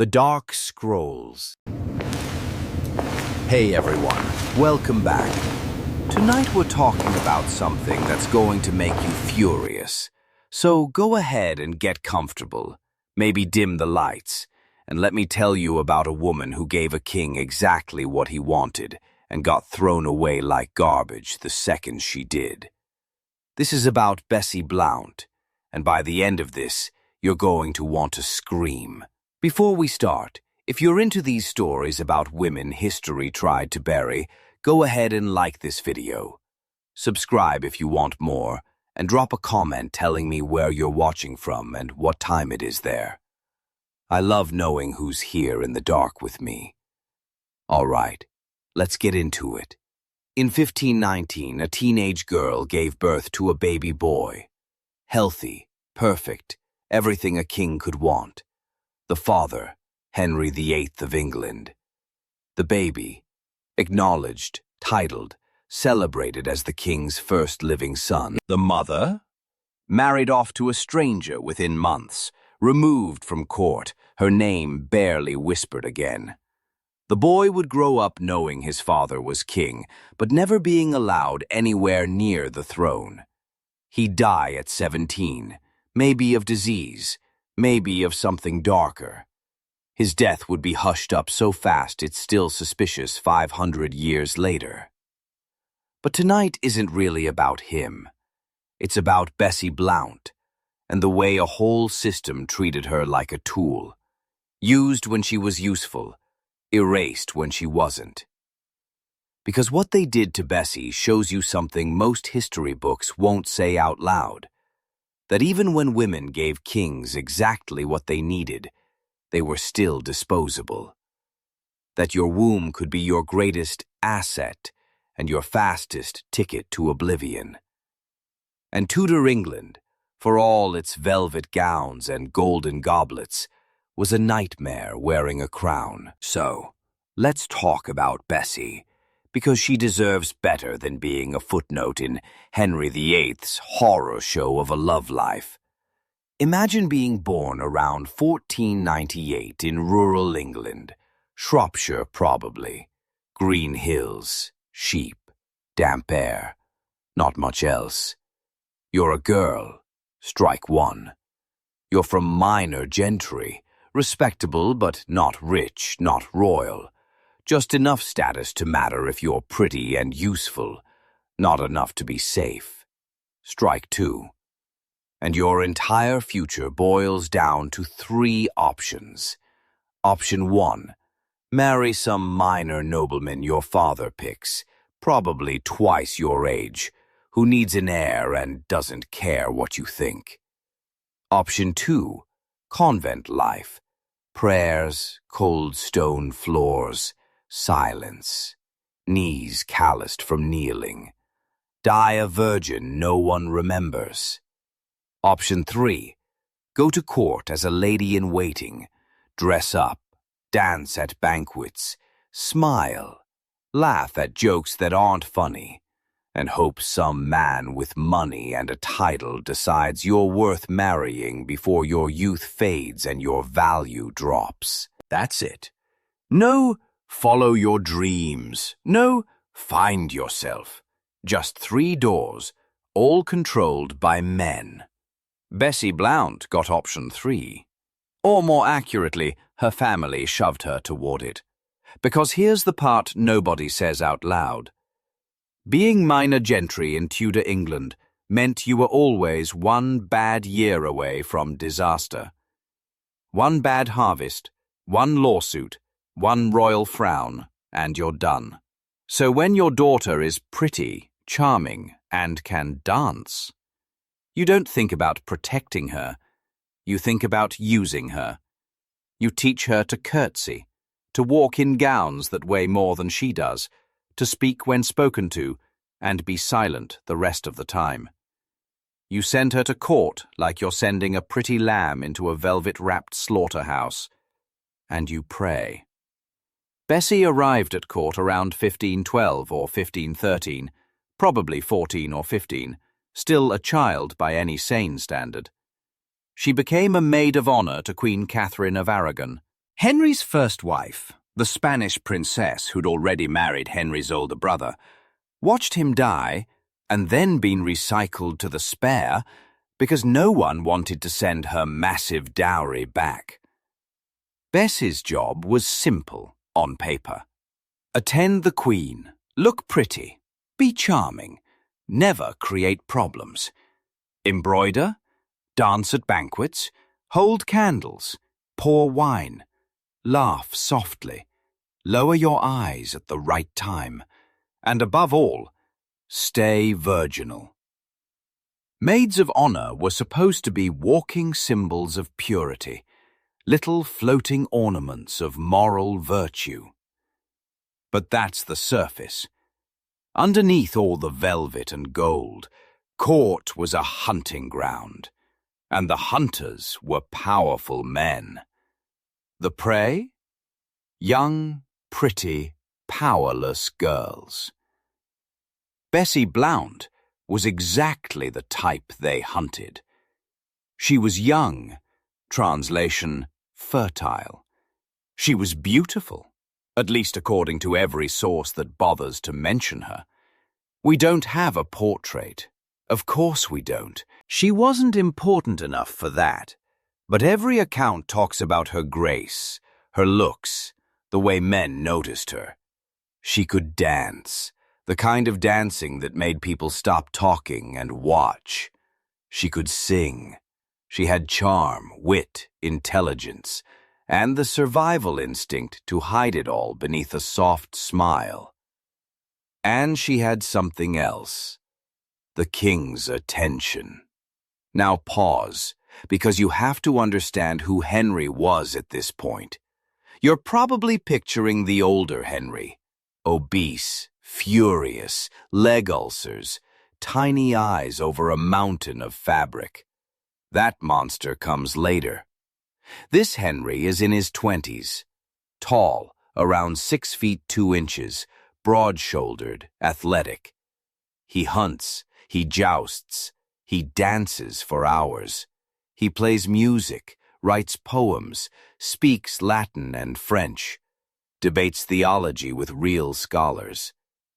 The Dark Scrolls. Hey everyone, welcome back. Tonight we're talking about something that's going to make you furious. So go ahead and get comfortable, maybe dim the lights, and let me tell you about a woman who gave a king exactly what he wanted and got thrown away like garbage the second she did. This is about Bessie Blount, and by the end of this, you're going to want to scream. Before we start, if you're into these stories about women history tried to bury, go ahead and like this video. Subscribe if you want more, and drop a comment telling me where you're watching from and what time it is there. I love knowing who's here in the dark with me. All right, let's get into it. In 1519, a teenage girl gave birth to a baby boy. Healthy, perfect, everything a king could want. The father, Henry VIII of England. The baby, acknowledged, titled, celebrated as the king's first living son. The mother, married off to a stranger within months, removed from court, her name barely whispered again. The boy would grow up knowing his father was king, but never being allowed anywhere near the throne. He'd die at 17, maybe of disease, maybe of something darker. His death would be hushed up so fast it's still suspicious 500 years later. But tonight isn't really about him. It's about Bessie Blount, and the way a whole system treated her like a tool, used when she was useful, erased when she wasn't. Because what they did to Bessie shows you something most history books won't say out loud, that even when women gave kings exactly what they needed, they were still disposable. That your womb could be your greatest asset and your fastest ticket to oblivion. And Tudor England, for all its velvet gowns and golden goblets, was a nightmare wearing a crown. So, let's talk about Bessie, because she deserves better than being a footnote in Henry VIII's horror show of a love life. Imagine being born around 1498 in rural England, Shropshire probably. Green hills, sheep, damp air, not much else. You're a girl, strike one. You're from minor gentry, respectable but not rich, not royal. Just enough status to matter if you're pretty and useful, not enough to be safe. Strike two. And your entire future boils down to 3 options. Option 1, marry some minor nobleman your father picks, probably twice your age, who needs an heir and doesn't care what you think. Option 2, convent life. Prayers, cold stone floors, silence, knees calloused from kneeling. Die a virgin no one remembers. Option 3, go to court as a lady-in-waiting, dress up, dance at banquets, smile, laugh at jokes that aren't funny, and hope some man with money and a title decides you're worth marrying before your youth fades and your value drops. That's it. No, follow your dreams. No, find yourself. Just 3 doors, all controlled by men. Bessie Blount got option 3. Or more accurately, her family shoved her toward it. Because here's the part nobody says out loud. Being minor gentry in Tudor England meant you were always 1 bad year away from disaster. 1 bad harvest, 1 lawsuit, 1 royal frown, and you're done. So when your daughter is pretty, charming, and can dance, you don't think about protecting her. You think about using her. You teach her to curtsy, to walk in gowns that weigh more than she does, to speak when spoken to, and be silent the rest of the time. You send her to court like you're sending a pretty lamb into a velvet-wrapped slaughterhouse. And you pray. Bessie arrived at court around 1512 or 1513, probably 14 or 15, still a child by any sane standard. She became a maid of honor to Queen Catherine of Aragon, Henry's first wife, the Spanish princess who'd already married Henry's older brother, watched him die and then been recycled to the spare because no one wanted to send her massive dowry back. Bessie's job was simple on paper. Attend the Queen, look pretty, be charming, never create problems. Embroider, dance at banquets, hold candles, pour wine, laugh softly, lower your eyes at the right time, and above all, stay virginal. Maids of honor were supposed to be walking symbols of purity, little floating ornaments of moral virtue. But that's the surface. Underneath all the velvet and gold, court was a hunting ground, and the hunters were powerful men. The prey? Young, pretty, powerless girls. Bessie Blount was exactly the type they hunted. She was young, translation, fertile. She was beautiful, at least according to every source that bothers to mention her. We don't have a portrait. Of course we don't. She wasn't important enough for that. But every account talks about her grace, her looks, the way men noticed her. She could dance, the kind of dancing that made people stop talking and watch. She could sing. She had charm, wit, intelligence, and the survival instinct to hide it all beneath a soft smile. And she had something else. The king's attention. Now pause, because you have to understand who Henry was at this point. You're probably picturing the older Henry. Obese, furious, leg ulcers, tiny eyes over a mountain of fabric. That monster comes later. This Henry is in his 20s. Tall, around 6 feet 2 inches, broad-shouldered, athletic. He hunts, he jousts, he dances for hours. He plays music, writes poems, speaks Latin and French, debates theology with real scholars.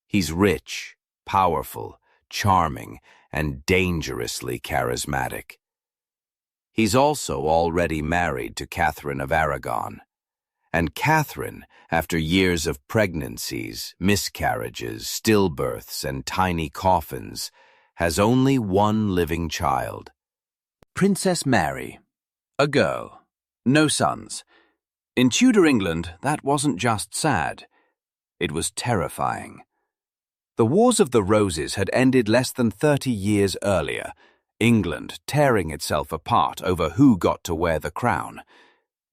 He's rich, powerful, charming, and dangerously charismatic. He's also already married to Catherine of Aragon. And Catherine, after years of pregnancies, miscarriages, stillbirths, and tiny coffins, has only one living child. Princess Mary. A girl. No sons. In Tudor England, that wasn't just sad. It was terrifying. The Wars of the Roses had ended less than 30 years earlier, England tearing itself apart over who got to wear the crown.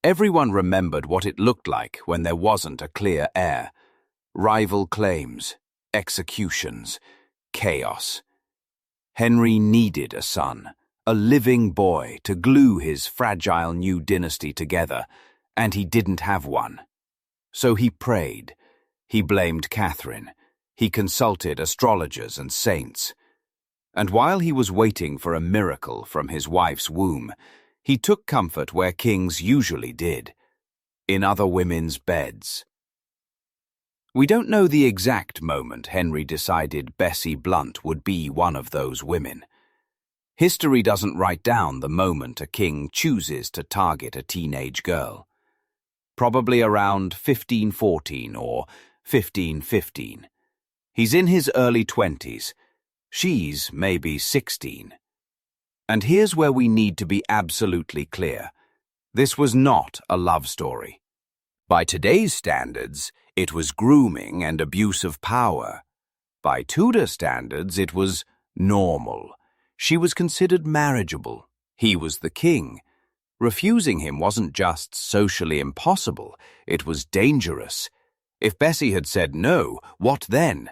Everyone remembered what it looked like when there wasn't a clear heir. Rival claims, executions, chaos. Henry needed a son, a living boy to glue his fragile new dynasty together, and he didn't have one. So he prayed. He blamed Catherine. He consulted astrologers and saints. And while he was waiting for a miracle from his wife's womb, he took comfort where kings usually did, in other women's beds. We don't know the exact moment Henry decided Bessie Blount would be one of those women. History doesn't write down the moment a king chooses to target a teenage girl. Probably around 1514 or 1515. He's in his early 20s. She's maybe 16. And here's where we need to be absolutely clear. This was not a love story. By today's standards, it was grooming and abuse of power. By Tudor standards, it was normal. She was considered marriageable. He was the king. Refusing him wasn't just socially impossible, it was dangerous. If Bessie had said no, what then?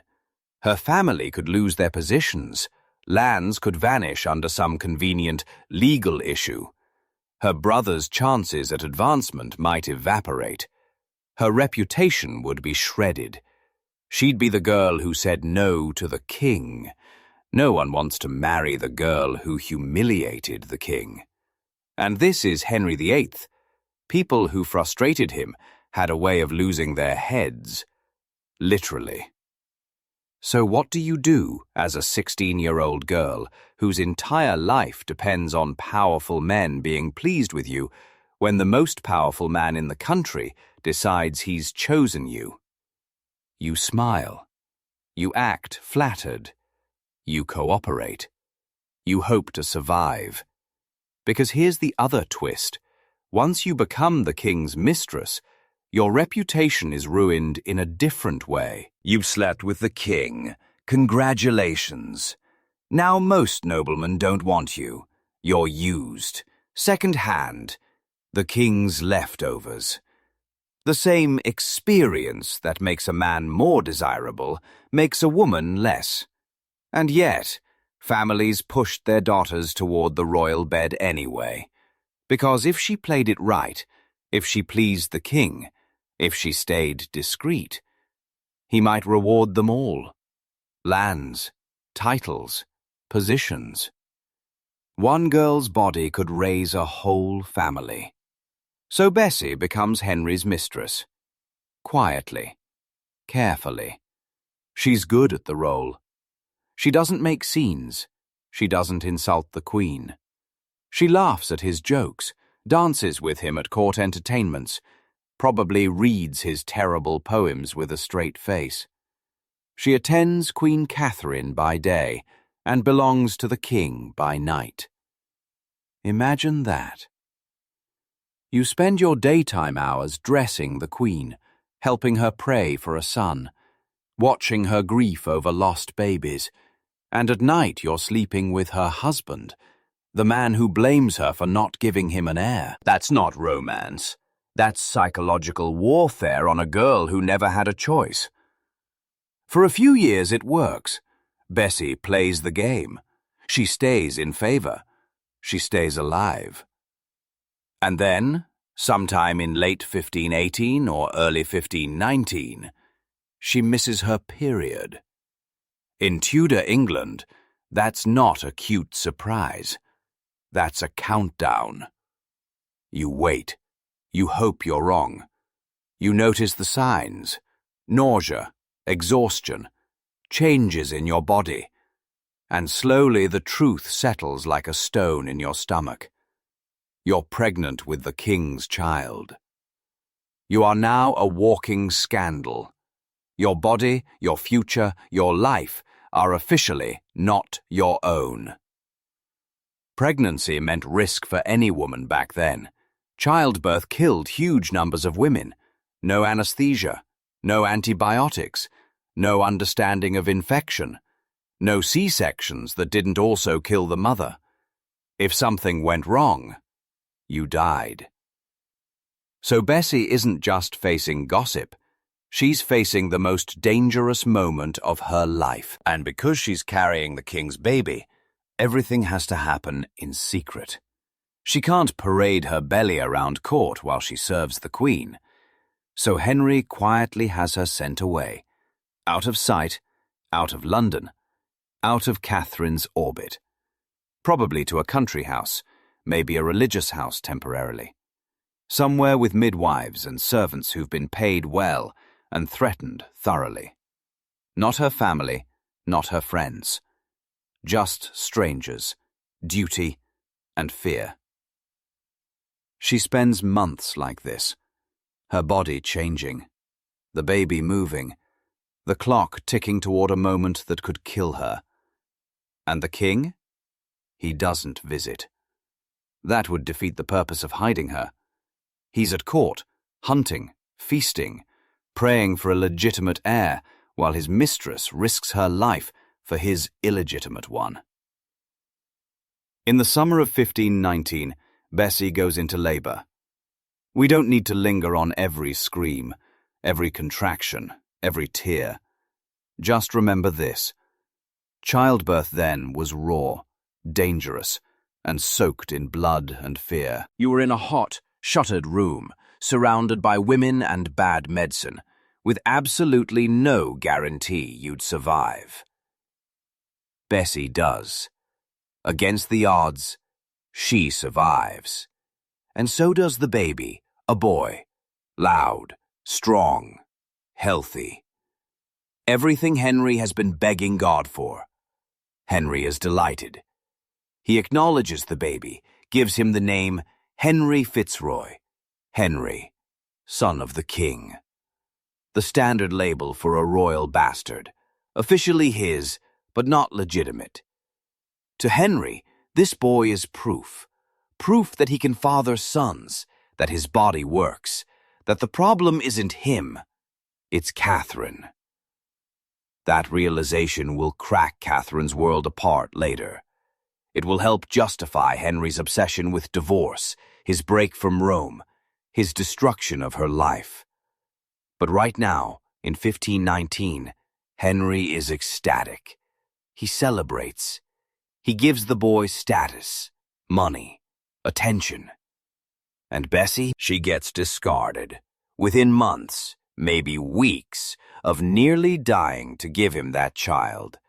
Her family could lose their positions. Lands could vanish under some convenient legal issue. Her brother's chances at advancement might evaporate. Her reputation would be shredded. She'd be the girl who said no to the king. No one wants to marry the girl who humiliated the king. And this is Henry VIII, People who frustrated him had a way of losing their heads, literally. So what do you do as a 16-year-old girl whose entire life depends on powerful men being pleased with you when the most powerful man in the country decides he's chosen you? You smile. You act flattered. You cooperate. You hope to survive. Because here's the other twist. Once you become the king's mistress, your reputation is ruined in a different way. You've slept with the king. Congratulations. Now most noblemen don't want you. You're used. Second-hand. The king's leftovers. The same experience that makes a man more desirable makes a woman less. And yet, families pushed their daughters toward the royal bed anyway. Because if she played it right, if she pleased the king, if she stayed discreet, he might reward them all. Lands, titles, positions. One girl's body could raise a whole family. So Bessie becomes Henry's mistress. Quietly, carefully. She's good at the role. She doesn't make scenes. She doesn't insult the queen. She laughs at his jokes, dances with him at court entertainments, probably reads his terrible poems with a straight face. She attends Queen Catherine by day and belongs to the king by night. Imagine that. You spend your daytime hours dressing the queen, helping her pray for a son, watching her grief over lost babies, and at night you're sleeping with her husband, the man who blames her for not giving him an heir. That's not romance. That's psychological warfare on a girl who never had a choice. For a few years it works. Bessie plays the game. She stays in favor. She stays alive. And then, sometime in late 1518 or early 1519, she misses her period. In Tudor England, that's not a cute surprise. That's a countdown. You wait. You hope you're wrong. You notice the signs: nausea, exhaustion, changes in your body. And slowly the truth settles like a stone in your stomach. You're pregnant with the king's child. You are now a walking scandal. Your body, your future, your life are officially not your own. Pregnancy meant risk for any woman back then. Childbirth killed huge numbers of women. No anesthesia, no antibiotics, no understanding of infection, no C-sections that didn't also kill the mother. If something went wrong, you died. So Bessie isn't just facing gossip. She's facing the most dangerous moment of her life. And because she's carrying the king's baby, everything has to happen in secret. She can't parade her belly around court while she serves the queen. So Henry quietly has her sent away, out of sight, out of London, out of Catherine's orbit. Probably to a country house, maybe a religious house temporarily. Somewhere with midwives and servants who've been paid well and threatened thoroughly. Not her family, not her friends. Just strangers, duty, and fear. She spends months like this, her body changing, the baby moving, the clock ticking toward a moment that could kill her. And the king? He doesn't visit. That would defeat the purpose of hiding her. He's at court, hunting, feasting, praying for a legitimate heir, while his mistress risks her life for his illegitimate one. In the summer of 1519, Bessie goes into labor. We don't need to linger on every scream, every contraction, every tear. Just remember this. Childbirth then was raw, dangerous, and soaked in blood and fear. You were in a hot, shuttered room, surrounded by women and bad medicine, with absolutely no guarantee you'd survive. Bessie does. Against the odds, she survives. And so does the baby, A boy. Loud, strong, healthy. Everything Henry has been begging God for. Henry is delighted. He acknowledges the baby, gives him the name Henry Fitzroy. Henry, son of the king. The standard label for a royal bastard, officially his, but not legitimate. To Henry, this boy is proof that he can father sons, that his body works, that the problem isn't him, it's Catherine. That realization will crack Catherine's world apart later. It will help justify Henry's obsession with divorce, his break from Rome, his destruction of her life. But right now, in 1519, Henry is ecstatic. He celebrates. He gives the boy status, money, attention. And Bessie, she gets discarded. Within months, maybe weeks, of nearly dying to give him that child,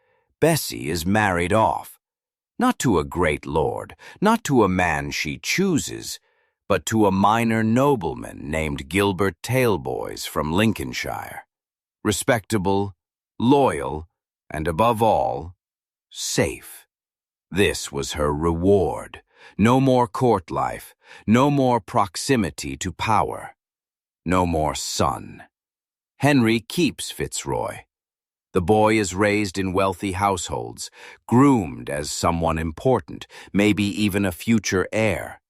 Bessie is married off. Not to a great lord, not to a man she chooses, but to a minor nobleman named Gilbert Taleboys from Lincolnshire. Respectable, loyal, and above all, safe. This was her reward. No more court life, no more proximity to power, no more son. Henry keeps Fitzroy. The boy is raised in wealthy households, groomed as someone important, maybe even a future heir.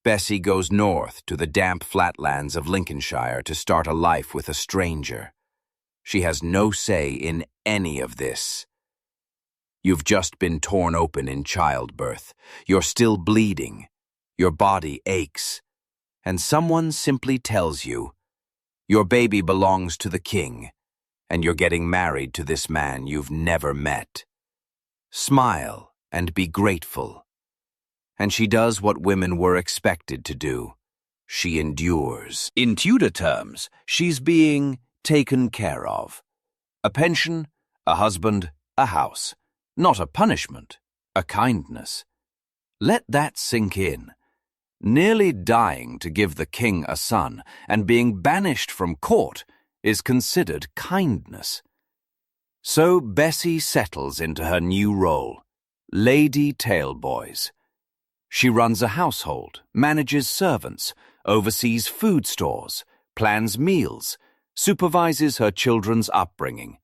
Bessie goes north to the damp flatlands of Lincolnshire to start a life with a stranger. She has no say in any of this. You've just been torn open in childbirth. You're still bleeding. Your body aches. And someone simply tells you, your baby belongs to the king, and you're getting married to this man you've never met. Smile and be grateful. And she does what women were expected to do. She endures. In Tudor terms, she's being taken care of. A pension, a husband, a house. Not a punishment, a kindness. Let that sink in. Nearly dying to give the king a son and being banished from court is considered kindness. So Bessie settles into her new role, Lady Taleboys. She runs a household, manages servants, oversees food stores, plans meals, supervises her children's upbringing.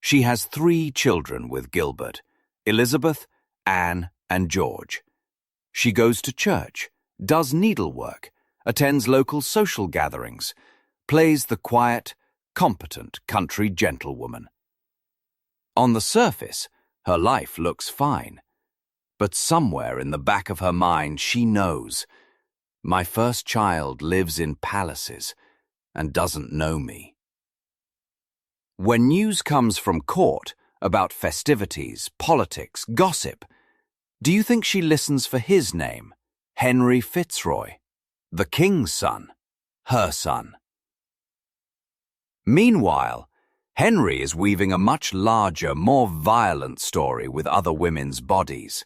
She has 3 children with Gilbert, Elizabeth, Anne, and George. She goes to church, does needlework, attends local social gatherings, plays the quiet, competent country gentlewoman. On the surface, her life looks fine. But somewhere in the back of her mind she knows, my first child lives in palaces and doesn't know me. When news comes from court about festivities, politics, gossip, do you think she listens for his name, Henry Fitzroy, the king's son, her son? Meanwhile, Henry is weaving a much larger, more violent story with other women's bodies.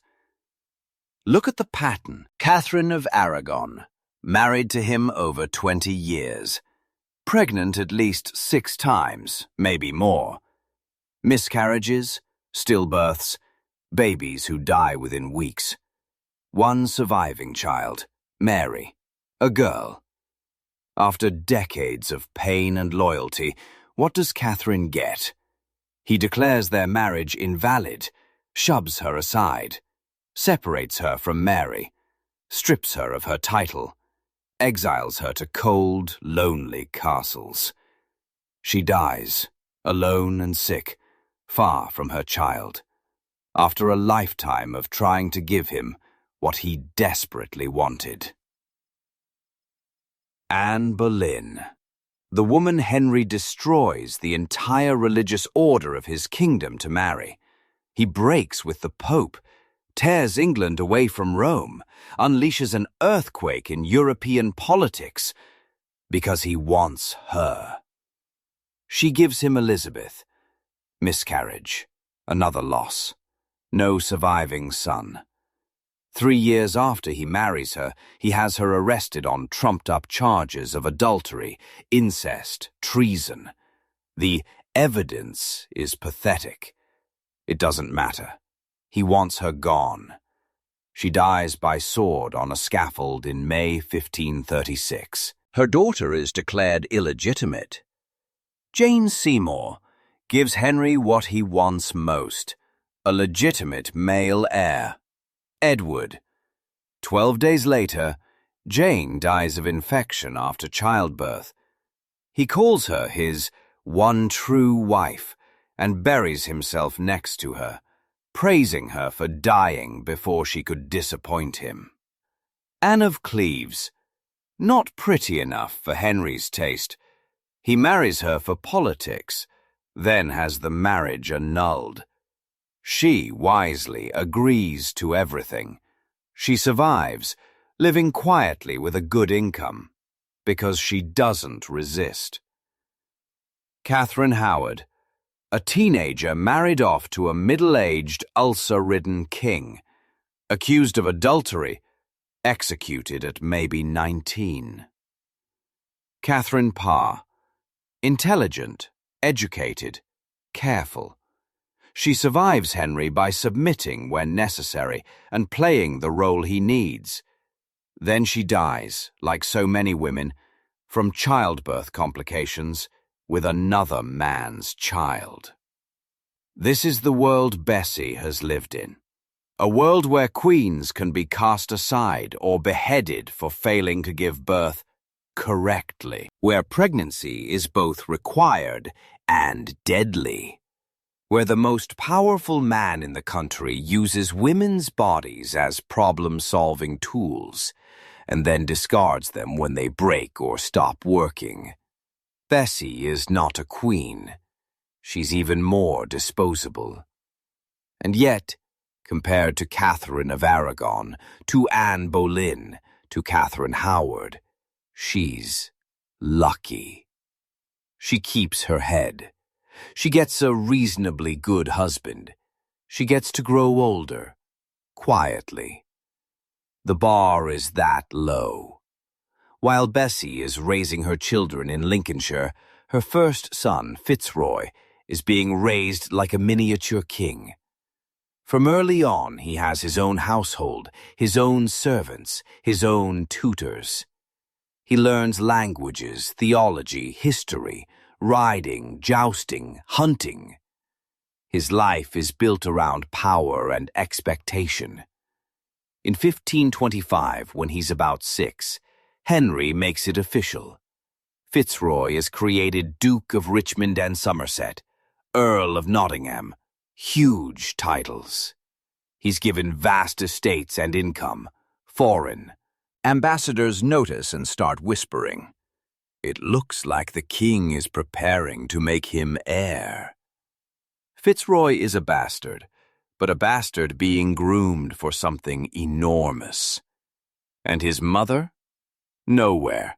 Look at the pattern. Catherine of Aragon, married to him over 20 years. Pregnant at least 6 times, maybe more. Miscarriages, stillbirths, babies who die within weeks. One surviving child, Mary, a girl. After decades of pain and loyalty, what does Catherine get? He declares their marriage invalid, shoves her aside, separates her from Mary, strips her of her title, exiles her to cold, lonely castles. She dies, alone and sick, far from her child, after a lifetime of trying to give him what he desperately wanted. Anne Boleyn, the woman Henry destroys the entire religious order of his kingdom to marry. He breaks with the Pope, tears England away from Rome, unleashes an earthquake in European politics, because he wants her. She gives him Elizabeth. Miscarriage, another loss. No surviving son. 3 years after he marries her, he has her arrested on trumped-up charges of adultery, incest, treason. The evidence is pathetic. It doesn't matter. He wants her gone. She dies by sword on a scaffold in May 1536. Her daughter is declared illegitimate. Jane Seymour gives Henry what he wants most, a legitimate male heir. Edward. 12 days later, Jane dies of infection after childbirth. He calls her his one true wife and buries himself next to her, praising her for dying before she could disappoint him. Anne of Cleves. Not pretty enough for Henry's taste. He marries her for politics, then has the marriage annulled. She wisely agrees to everything. She survives, living quietly with a good income, because she doesn't resist. Catherine Howard. A teenager married off to a middle-aged, ulcer-ridden king, accused of adultery, executed at maybe 19. Catherine Parr. Intelligent, educated, careful. She survives Henry by submitting when necessary and playing the role he needs. Then she dies, like so many women, from childbirth complications with another man's child. This is the world Bessie has lived in. A world where queens can be cast aside or beheaded for failing to give birth correctly, where pregnancy is both required and deadly, where the most powerful man in the country uses women's bodies as problem-solving tools and then discards them when they break or stop working. Bessie is not a queen. She's even more disposable. And yet, compared to Catherine of Aragon, to Anne Boleyn, to Catherine Howard, she's lucky. She keeps her head. She gets a reasonably good husband. She gets to grow older, quietly. The bar is that low. While Bessie is raising her children in Lincolnshire, her first son, Fitzroy, is being raised like a miniature king. From early on, he has his own household, his own servants, his own tutors. He learns languages, theology, history, riding, jousting, hunting. His life is built around power and expectation. In 1525, when he's about 6, Henry makes it official. Fitzroy is created Duke of Richmond and Somerset, Earl of Nottingham, huge titles. He's given vast estates and income, foreign. Ambassadors notice and start whispering. It looks like the king is preparing to make him heir. Fitzroy is a bastard, but a bastard being groomed for something enormous. And his mother? Nowhere.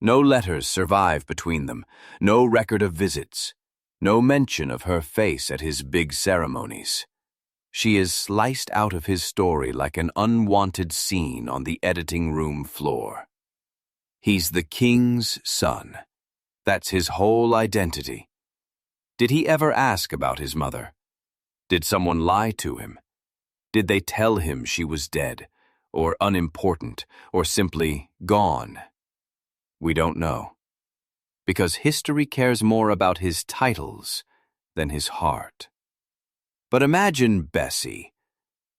No letters survive between them, no record of visits, no mention of her face at his big ceremonies. She is sliced out of his story like an unwanted scene on the editing room floor. He's the king's son. That's his whole identity. Did he ever ask about his mother? Did someone lie to him? Did they tell him she was dead, or unimportant, or simply gone? We don't know. Because history cares more about his titles than his heart. But imagine Bessie.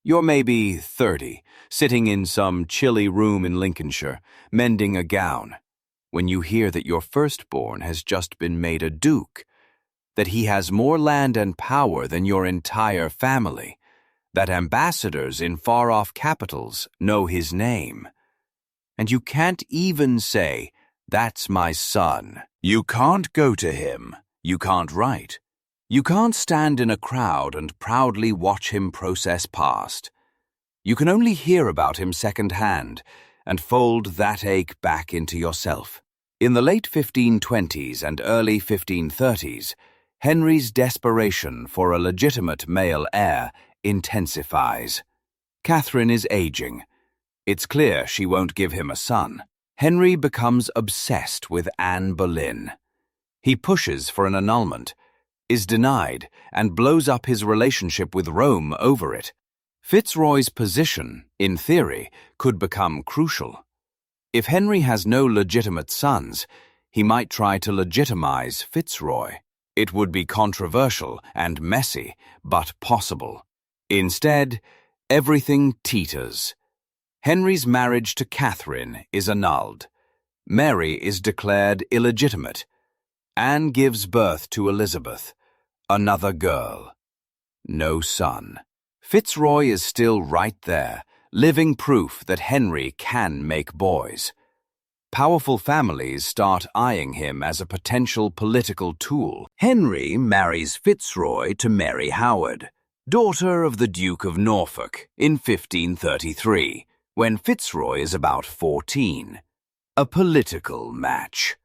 You're maybe 30, sitting in some chilly room in Lincolnshire, mending a gown, when you hear that your firstborn has just been made a duke, that he has more land and power than your entire family, that ambassadors in far-off capitals know his name. And you can't even say, "That's my son." You can't go to him. You can't write. You can't stand in a crowd and proudly watch him process past. You can only hear about him second-hand and fold that ache back into yourself. In the late 1520s and early 1530s, Henry's desperation for a legitimate male heir intensifies. Catherine is aging. It's clear she won't give him a son. Henry becomes obsessed with Anne Boleyn. He pushes for an annulment, is denied, and blows up his relationship with Rome over it. Fitzroy's position, in theory, could become crucial. If Henry has no legitimate sons, he might try to legitimize Fitzroy. It would be controversial and messy, but possible. Instead, everything teeters. Henry's marriage to Catherine is annulled. Mary is declared illegitimate. Anne gives birth to Elizabeth, another girl. No son. Fitzroy is still right there, living proof that Henry can make boys. Powerful families start eyeing him as a potential political tool. Henry marries Fitzroy to Mary Howard, daughter of the Duke of Norfolk, in 1533, when Fitzroy is about 14. A political match.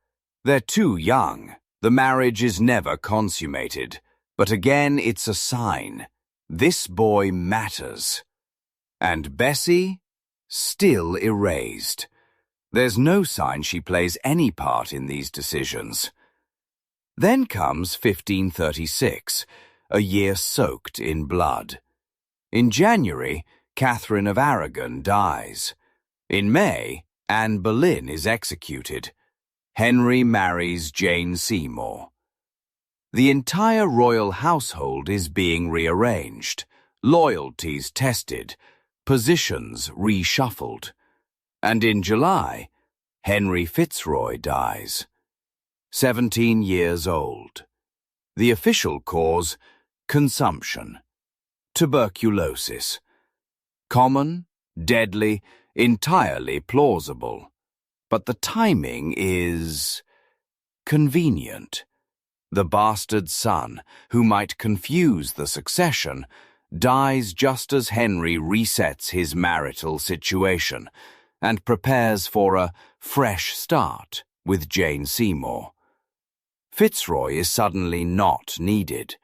They're too young. The marriage is never consummated, but again it's a sign. This boy matters. And Bessie? Still erased. There's no sign she plays any part in these decisions. Then comes 1536, a year soaked in blood. In January, Catherine of Aragon dies. In May, Anne Boleyn is executed. Henry marries Jane Seymour. The entire royal household is being rearranged, loyalties tested, positions reshuffled. And in July, Henry Fitzroy dies. 17 years old. The official cause, consumption. Tuberculosis. Common, deadly, entirely plausible. But the timing is convenient. The bastard son, who might confuse the succession, dies just as Henry resets his marital situation and prepares for a fresh start with Jane Seymour. Fitzroy is suddenly not needed.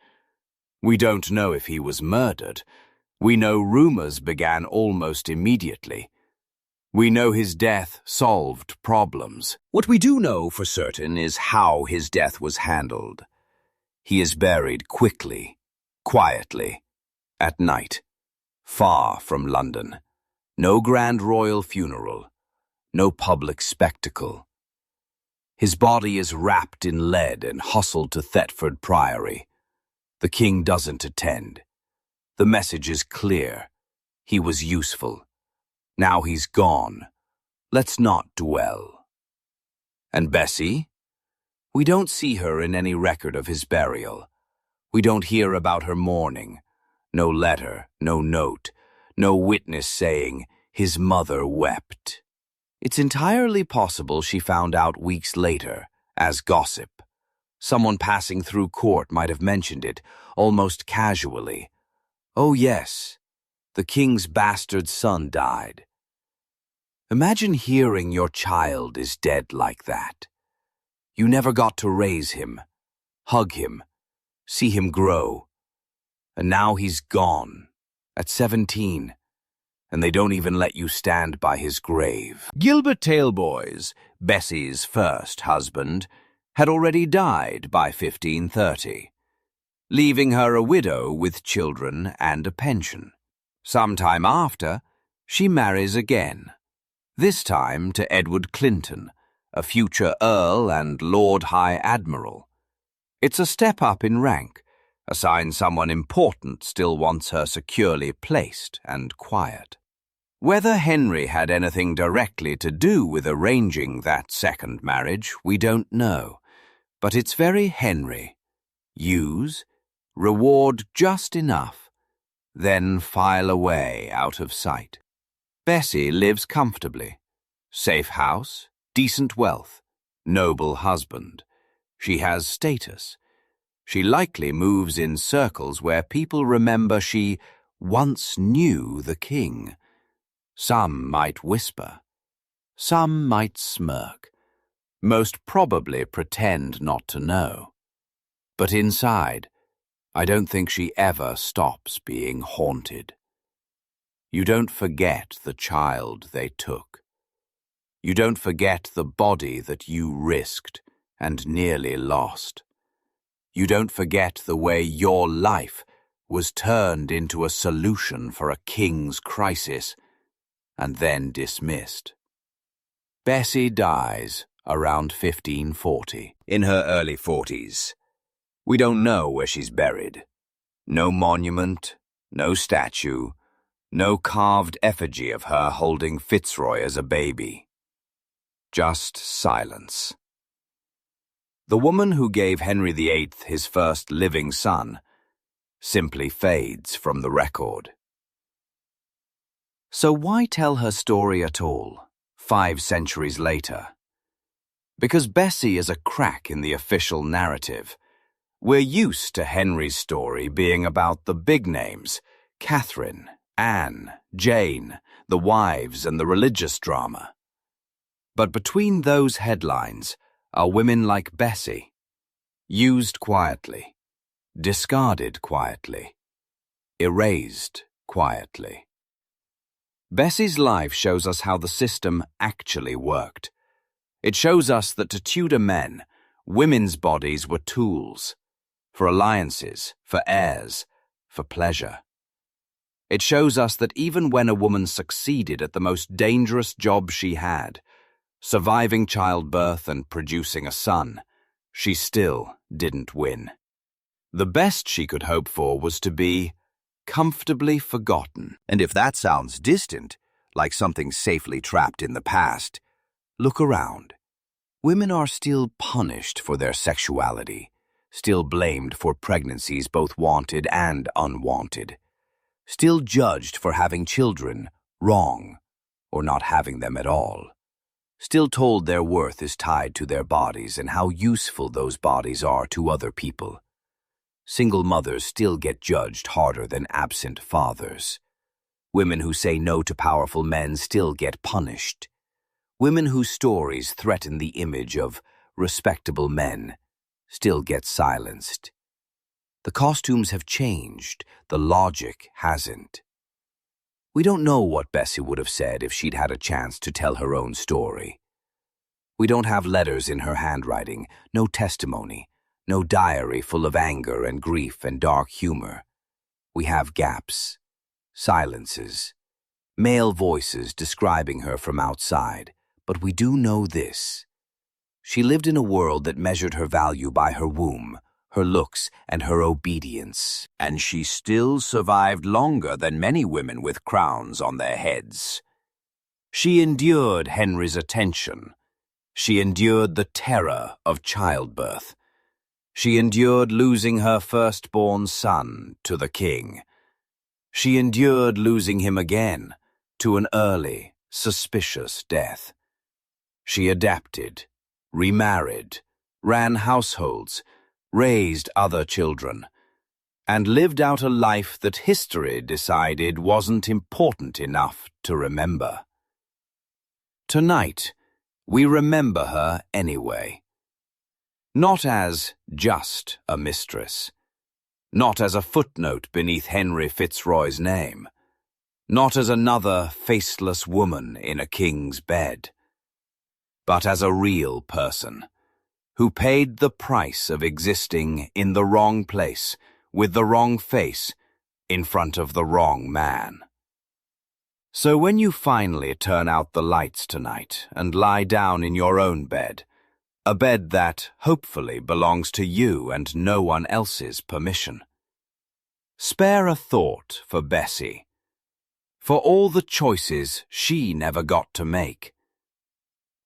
We don't know if he was murdered. We know rumors began almost immediately. We know his death solved problems. What we do know for certain is how his death was handled. He is buried quickly, quietly, at night, far from London. No grand royal funeral, no public spectacle. His body is wrapped in lead and hustled to Thetford Priory. The king doesn't attend. The message is clear. He was useful. Now he's gone. Let's not dwell. And Bessie? We don't see her in any record of his burial. We don't hear about her mourning. No letter, no note, no witness saying, his mother wept. It's entirely possible she found out weeks later, as gossip. Someone passing through court might have mentioned it, almost casually. Oh yes, the king's bastard son died. Imagine hearing your child is dead like that. You never got to raise him, hug him, see him grow. And now he's gone, at 17, and they don't even let you stand by his grave. Gilbert Taleboys, Bessie's first husband, had already died by 1530, leaving her a widow with children and a pension. Some time after, she marries again, this time to Edward Clinton, a future Earl and Lord High Admiral. It's a step up in rank, a sign someone important still wants her securely placed and quiet. Whether Henry had anything directly to do with arranging that second marriage, we don't know, but it's very Henry. Use, reward just enough, then file away out of sight. Bessie lives comfortably. Safe house, decent wealth, noble husband. She has status. She likely moves in circles where people remember she once knew the king. Some might whisper. Some might smirk. Most probably pretend not to know. But inside, I don't think she ever stops being haunted. You don't forget the child they took. You don't forget the body that you risked and nearly lost. You don't forget the way your life was turned into a solution for a king's crisis and then dismissed. Bessie dies around 1540, in her early 40s. We don't know where she's buried. No monument, no statue, no carved effigy of her holding Fitzroy as a baby. Just silence. The woman who gave Henry VIII his first living son simply fades from the record. So why tell her story at all, 5 centuries later? Because Bessie is a crack in the official narrative. We're used to Henry's story being about the big names, Catherine, Anne, Jane, the wives, and the religious drama. But between those headlines are women like Bessie, used quietly, discarded quietly, erased quietly. Bessie's life shows us how the system actually worked. It shows us that to Tudor men, women's bodies were tools, for alliances, for heirs, for pleasure. It shows us that even when a woman succeeded at the most dangerous job she had, surviving childbirth and producing a son, she still didn't win. The best she could hope for was to be comfortably forgotten. And if that sounds distant, like something safely trapped in the past, look around. Women are still punished for their sexuality, still blamed for pregnancies both wanted and unwanted, still judged for having children wrong or not having them at all, still told their worth is tied to their bodies and how useful those bodies are to other people. Single mothers still get judged harder than absent fathers. Women who say no to powerful men still get punished. Women whose stories threaten the image of respectable men still get silenced. The costumes have changed, the logic hasn't. We don't know what Bessie would have said if she'd had a chance to tell her own story. We don't have letters in her handwriting, no testimony, no diary full of anger and grief and dark humor. We have gaps, silences, male voices describing her from outside, but we do know this. She lived in a world that measured her value by her womb, her looks, and her obedience, and she still survived longer than many women with crowns on their heads. She endured Henry's attention. She endured the terror of childbirth. She endured losing her firstborn son to the king. She endured losing him again to an early, suspicious death. She adapted, remarried, ran households, raised other children, and lived out a life that history decided wasn't important enough to remember. Tonight, we remember her anyway. Not as just a mistress, not as a footnote beneath Henry Fitzroy's name, not as another faceless woman in a king's bed, but as a real person who paid the price of existing in the wrong place, with the wrong face, in front of the wrong man. So when you finally turn out the lights tonight and lie down in your own bed, a bed that, hopefully, belongs to you and no one else's permission, spare a thought for Bessie, for all the choices she never got to make,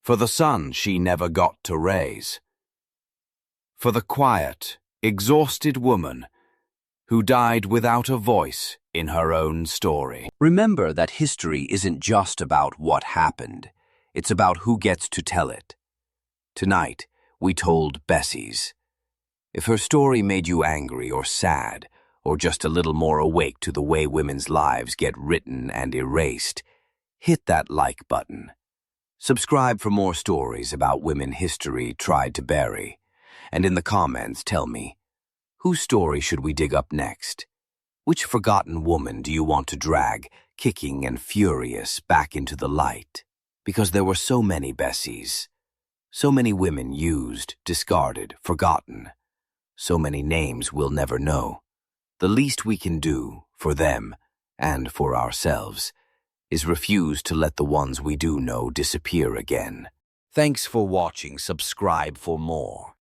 for the son she never got to raise, for the quiet, exhausted woman who died without a voice in her own story. Remember that history isn't just about what happened, it's about who gets to tell it. Tonight, we told Bessie's. If her story made you angry or sad, or just a little more awake to the way women's lives get written and erased, hit that like button. Subscribe for more stories about women history tried to bury. And in the comments, tell me, whose story should we dig up next? Which forgotten woman do you want to drag, kicking and furious, back into the light? Because there were so many Bessies. So many women used, discarded, forgotten. So many names we'll never know. The least we can do, for them, and for ourselves, is refuse to let the ones we do know disappear again. Thanks for watching. Subscribe for more.